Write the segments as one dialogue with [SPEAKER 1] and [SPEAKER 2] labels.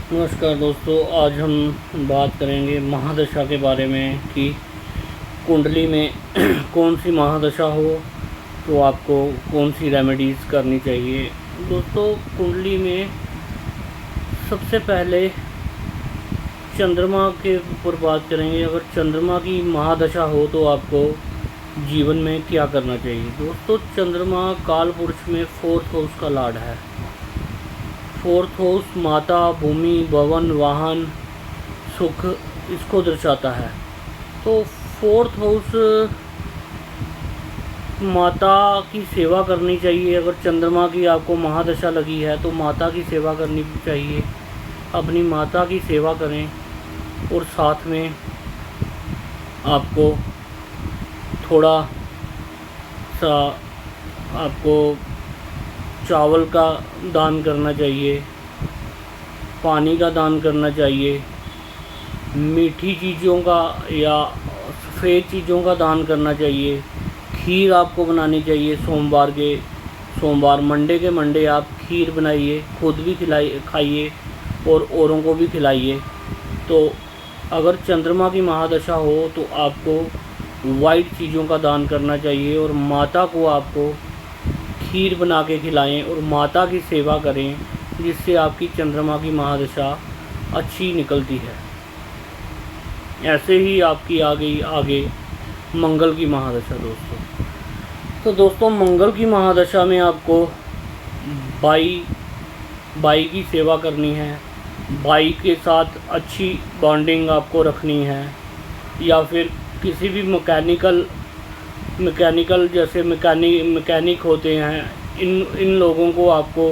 [SPEAKER 1] नमस्कार दोस्तों, आज हम बात करेंगे महादशा के बारे में कि कुंडली में कौन सी महादशा हो तो आपको कौन सी रेमेडीज़ करनी चाहिए। दोस्तों, कुंडली में सबसे पहले चंद्रमा के ऊपर बात करेंगे। अगर चंद्रमा की महादशा हो तो आपको जीवन में क्या करना चाहिए। दोस्तों, चंद्रमा काल पुरुष में 4th हाउस का लॉर्ड है। 4th हाउस माता, भूमि, भवन, वाहन, सुख इसको दर्शाता है। तो 4th हाउस माता की सेवा करनी चाहिए। अगर चंद्रमा की आपको महादशा लगी है तो माता की सेवा करनी चाहिए। अपनी माता की सेवा करें और साथ में आपको थोड़ा सा आपको चावल का दान करना चाहिए, पानी का दान करना चाहिए, मीठी चीज़ों का या सफ़ेद चीज़ों का दान करना चाहिए। खीर आपको बनानी चाहिए। सोमवार मंडे के मंडे आप खीर बनाइए, खुद भी खाइए और औरों को भी खिलाइए। तो अगर चंद्रमा की महादशा हो तो आपको वाइट चीज़ों का दान करना चाहिए और माता को आपको खीर बना के खिलाएं और माता की सेवा करें, जिससे आपकी चंद्रमा की महादशा अच्छी निकलती है। ऐसे ही आपकी आ गई आगे मंगल की महादशा। दोस्तों मंगल की महादशा में आपको बाई की सेवा करनी है। बाई के साथ अच्छी बॉन्डिंग आपको रखनी है, या फिर किसी भी मैकेनिकल जैसे मैकेनिक होते हैं, इन लोगों को आपको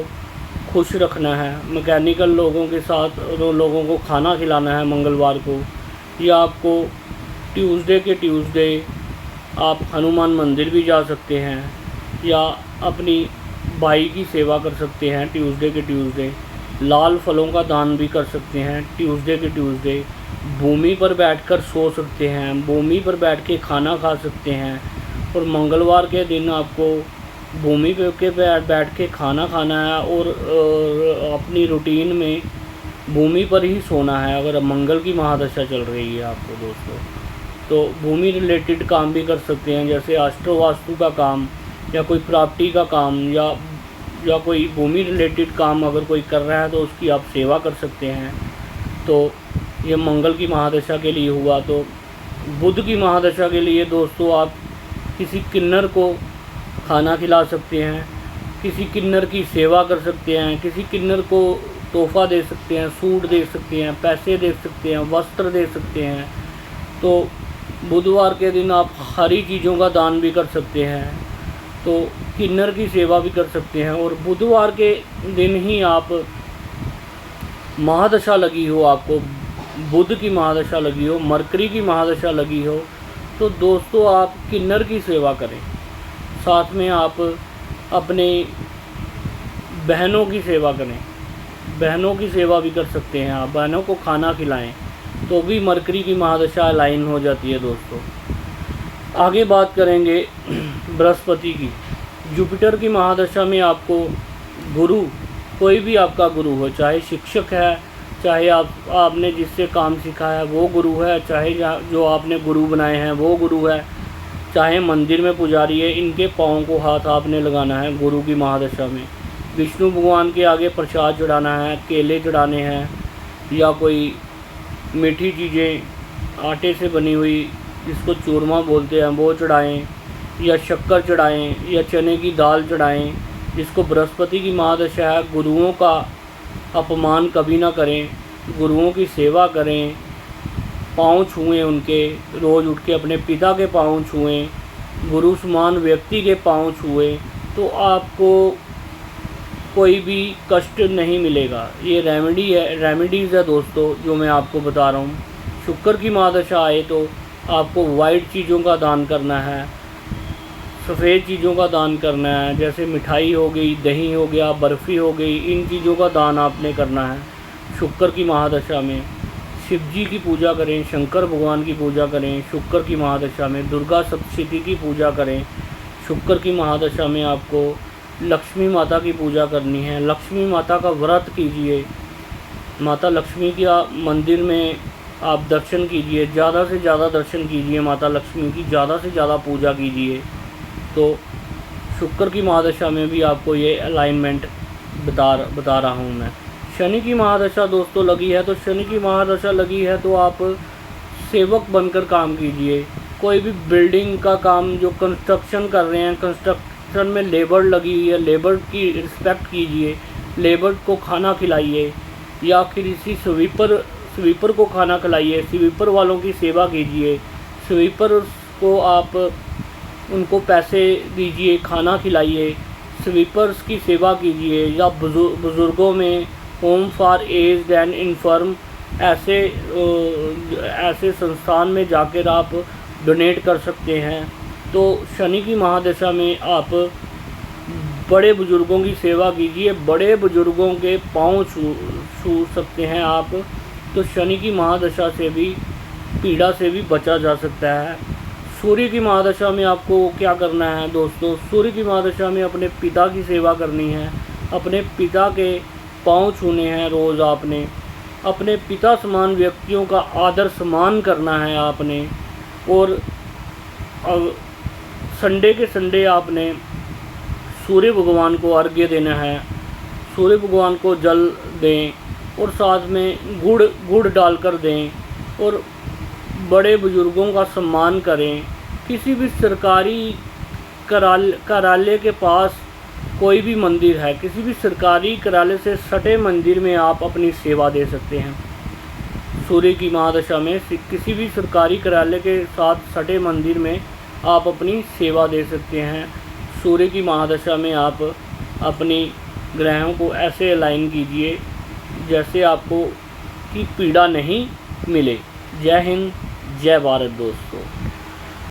[SPEAKER 1] खुश रखना है। मैकेनिकल लोगों के साथ लोगों को खाना खिलाना है मंगलवार को। या आपको ट्यूसडे आप हनुमान मंदिर भी जा सकते हैं या अपनी बाई की सेवा कर सकते हैं। ट्यूसडे लाल फलों का दान भी कर सकते हैं। ट्यूसडे भूमि पर बैठकर सो सकते हैं, भूमि पर बैठ के खाना खा सकते हैं। और मंगलवार के दिन आपको भूमि पे बैठ के खाना खाना है और अपनी रूटीन में भूमि पर ही सोना है। अगर मंगल की महादशा चल रही है आपको दोस्तों, तो भूमि रिलेटेड काम भी कर सकते हैं, जैसे एस्ट्रो वास्तु का काम या कोई प्रॉपर्टी का काम या कोई भूमि रिलेटेड काम अगर कोई कर रहा है तो उसकी आप सेवा कर सकते हैं। तो ये मंगल की महादशा के लिए हुआ। तो बुध की महादशा के लिए दोस्तों आप किसी किन्नर को खाना खिला सकते हैं, किसी किन्नर की सेवा कर सकते हैं, किसी किन्नर को तोहफ़ा दे सकते हैं, सूट दे सकते हैं, पैसे दे सकते हैं, वस्त्र दे सकते हैं। तो बुधवार के दिन आप हरी चीज़ों का दान भी कर सकते हैं, तो किन्नर की सेवा भी कर सकते हैं। और बुधवार के दिन ही आप महादशा लगी हो, आपको बुध की महादशा लगी हो, मरकरी की महादशा लगी हो, तो दोस्तों आप किन्नर की सेवा करें। साथ में आप अपने बहनों की सेवा करें, बहनों की सेवा भी कर सकते हैं। आप बहनों को खाना खिलाएं तो भी मरकरी की महादशा अलाइन हो जाती है। दोस्तों आगे बात करेंगे बृहस्पति की। जुपिटर की महादशा में आपको गुरु, कोई भी आपका गुरु हो, चाहे शिक्षक है, चाहे आपने जिससे काम सीखा है वो गुरु है, चाहे जो आपने गुरु बनाए हैं वो गुरु है, चाहे मंदिर में पुजारी है, इनके पाँव को हाथ आपने लगाना है गुरु की महादशा में। विष्णु भगवान के आगे प्रसाद चढ़ाना है, केले चढ़ाने हैं या कोई मीठी चीज़ें आटे से बनी हुई जिसको चूरमा बोलते हैं वो चढ़ाएं, या शक्कर चढ़ाएं, या चने की दाल चढ़ाएं। जिसको बृहस्पति की महादशा है, गुरुओं का अपमान कभी ना करें, गुरुओं की सेवा करें, पाँव छुएं उनके, रोज़ उठ के अपने पिता के पाँव छुएं, गुरु समान व्यक्ति के पाँव छुएं, तो आपको कोई भी कष्ट नहीं मिलेगा। ये रेमेडीज़ है दोस्तों जो मैं आपको बता रहा हूँ। शुक्र की महादशा आए तो आपको वाइट चीज़ों का दान करना है, सफ़ेद चीज़ों का दान करना है, जैसे मिठाई हो गई, दही हो गया, बर्फ़ी हो गई, इन चीज़ों का दान आपने करना है। शुक्र की महादशा में शिव जी की पूजा करें, शंकर भगवान की पूजा करें। शुक्र की महादशा में दुर्गा सप्तशती की पूजा करें। शुक्र की महादशा में आपको लक्ष्मी माता की पूजा करनी है, लक्ष्मी माता का व्रत कीजिए। माता लक्ष्मी की मंदिर में आप दर्शन कीजिए, ज़्यादा से ज़्यादा दर्शन कीजिए, माता लक्ष्मी की ज़्यादा से ज़्यादा पूजा कीजिए। तो शुक्र की महादशा में भी आपको ये अलाइनमेंट बता रहा हूँ मैं। शनि की महादशा दोस्तों लगी है, तो शनि की महादशा लगी है तो आप सेवक बनकर काम कीजिए। कोई भी बिल्डिंग का काम जो कंस्ट्रक्शन कर रहे हैं, कंस्ट्रक्शन में लेबर लगी हुई है, लेबर की रिस्पेक्ट कीजिए, लेबर को खाना खिलाइए, या किसी स्वीपर को खाना खिलाइए, स्वीपर वालों की सेवा कीजिए, स्वीपर को आप उनको पैसे दीजिए, खाना खिलाइए, स्वीपर्स की सेवा कीजिए। या बुज़ुर्गों में home for aged and inform ऐसे संस्थान में जाकर आप डोनेट कर सकते हैं। तो शनि की महादशा में आप बड़े बुज़ुर्गों की सेवा कीजिए, बड़े बुज़ुर्गों के पाँव छू सकते हैं आप। तो शनि की महादशा से भी, पीड़ा से भी बचा जा सकता है। सूर्य की महादशा में आपको क्या करना है दोस्तों? सूर्य की महादशा में अपने पिता की सेवा करनी है, अपने पिता के पाँव छूने हैं रोज़ आपने, अपने पिता समान व्यक्तियों का आदर सम्मान करना है आपने। और संडे के संडे आपने सूर्य भगवान को अर्घ्य देना है, सूर्य भगवान को जल दें और साथ में गुड़ डालकर दें और बड़े बुज़ुर्गों का सम्मान करें। किसी भी सरकारी कार्यालय के पास कोई भी मंदिर है, किसी भी सरकारी कार्यालय से सटे मंदिर में आप अपनी सेवा दे सकते हैं। सूर्य की महादशा में किसी भी सरकारी कार्यालय के साथ सटे मंदिर में आप अपनी सेवा दे सकते हैं। सूर्य की महादशा में आप अपनी ग्रहों को ऐसे अलाइन कीजिए जैसे आपको की पीड़ा नहीं मिले। जय हिंद, जय भारत दोस्तों।